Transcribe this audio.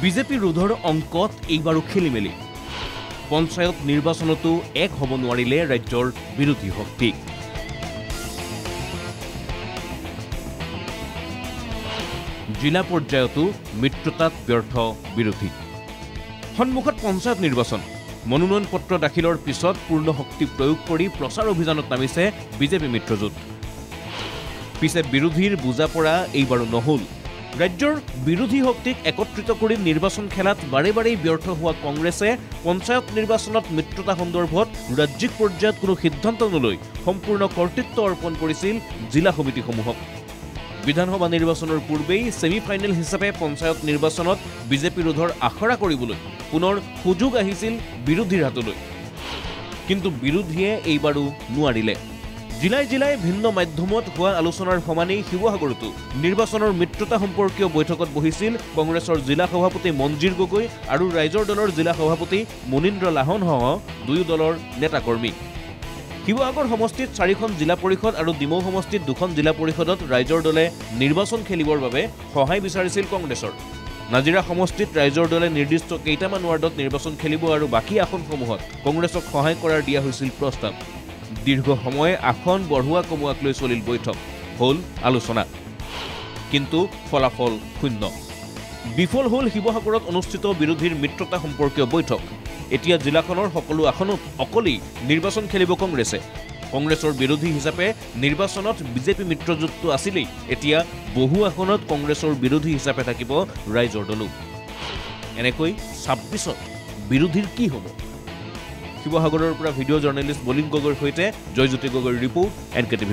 BJP ৰোধৰ অংকত এইবাৰো খেলিমেলি পঞ্চায়ত নিৰ্বাচনতো এক হ'ব নোৱাৰিলে ৰাজ্যৰ বিৰোধী শক্তি জিলা পৰ্যায়তো মিত্ৰতাত ব্যৰ্থ বিৰোধী সন্মুখত পঞ্চায়ত নিৰ্বাচন মনোনয়ন পত্ৰ দাখিলৰ পিছত পূৰ্ণ শক্তি প্ৰয়োগ কৰি প্ৰচাৰ অভিযানত নামিছে বিজেপি মিত্ৰজোঁট পিছে বিৰোধীৰ বুজা পৰা এইবাৰো নহল ৰাজ্যৰ বিৰোধী শক্তিক একত্ৰিত কৰি নিৰ্বাচন খেলাত বাৰে বাৰে ব্যৰ্থ হোৱা কংগ্ৰেছে পঞ্চায়ত নিৰ্বাচনত মিত্ৰতা সন্দৰ্ভত ৰাজ্যিক পৰ্যায়ত কোনো সিদ্ধান্ত নলৈ সম্পূৰ্ণ কৰ্তৃত্ব অৰ্পণ কৰিছিল জিলা সমিতিসমূহক বিধানসভা নিৰ্বাচনৰ পূৰ্বেই সেমিফাইনেল হিচাপে পঞ্চায়ত নিৰ্বাচনত বিজেপি ৰোধৰ আখৰা কৰিবলৈ পুনৰ সুযোগ আহিছিল বিৰোধীৰ হাতলৈ কিন্তু বিৰোধীয়ে এইবাৰো নোৱাৰিলে জিলাই জিলাই ভিন্ন মাধ্যমত হোৱা আলোচনাৰ সমানেই শিৱসাগৰতো নিৰ্বাচনৰ মিত্ৰতা সম্পৰ্কীয় বৈঠকত বহিছিল কংগ্ৰেছৰ জিলা সভাপতি মঞ্জিৰ গগৈ আৰু ৰাইজৰ দলৰ জিলা সভাপতি মনীন্দ্ৰ লাহনসহ দুয়ো দলৰ নেতাকৰ্মী শিৱসাগৰ সমষ্টিত 4খন জিলা পৰিষদ আৰু ডিমৌ সমষ্টিত 2খন জিলা পৰিষদত ৰাইজৰ দলে নিৰ্বাচন খেলিবৰ বাবে সহায় বিচাৰিছিল কংগ্ৰেছৰ নাজিৰা সমষ্টিত ৰাইজৰ দলে নিৰ্দিষ্ট কেইটামান ৱাৰ্ডত নিৰ্বাচন খেলিব আৰু বাকী আসনসমূহত কংগ্ৰেছক সহায় কৰাৰ দিয়া হৈছিল প্ৰস্তাৱ দীৰ্ঘ সময় আসন বঢ়ুৱা কমুৱাক লৈ চলিল বৈঠক হল আলোচনা কিন্তু ফলাফল শূন্য বিফল হল শিৱসাগৰত অনুষ্ঠিত বিৰোধীৰ মিত্ৰতা সম্পৰ্কীয় বৈঠক এতিয়া জিলাখনৰ সকলো আসনত অকলেই নিৰ্বাচন খেলিব কংগ্ৰেছে কংগ্ৰেছৰ বিৰোধী হিচাপে নিৰ্বাচনত বিজেপি মিত্ৰজোঁটটো আছিলেই এতিয়া বহু আসনত কংগ্ৰেছৰ বিৰোধী হিচাপে থাকিব ৰাইজৰ দলো এনেকৈ 26ত বিৰোধীৰ কি হ'ব শিৱসাগৰৰ পৰা ভিডিঅ' জাৰ্নেলিষ্ট বলিন গগৈৰ সৈতে জয়জ্যোতি গগৈৰ ৰিপৰ্ট NKTV+।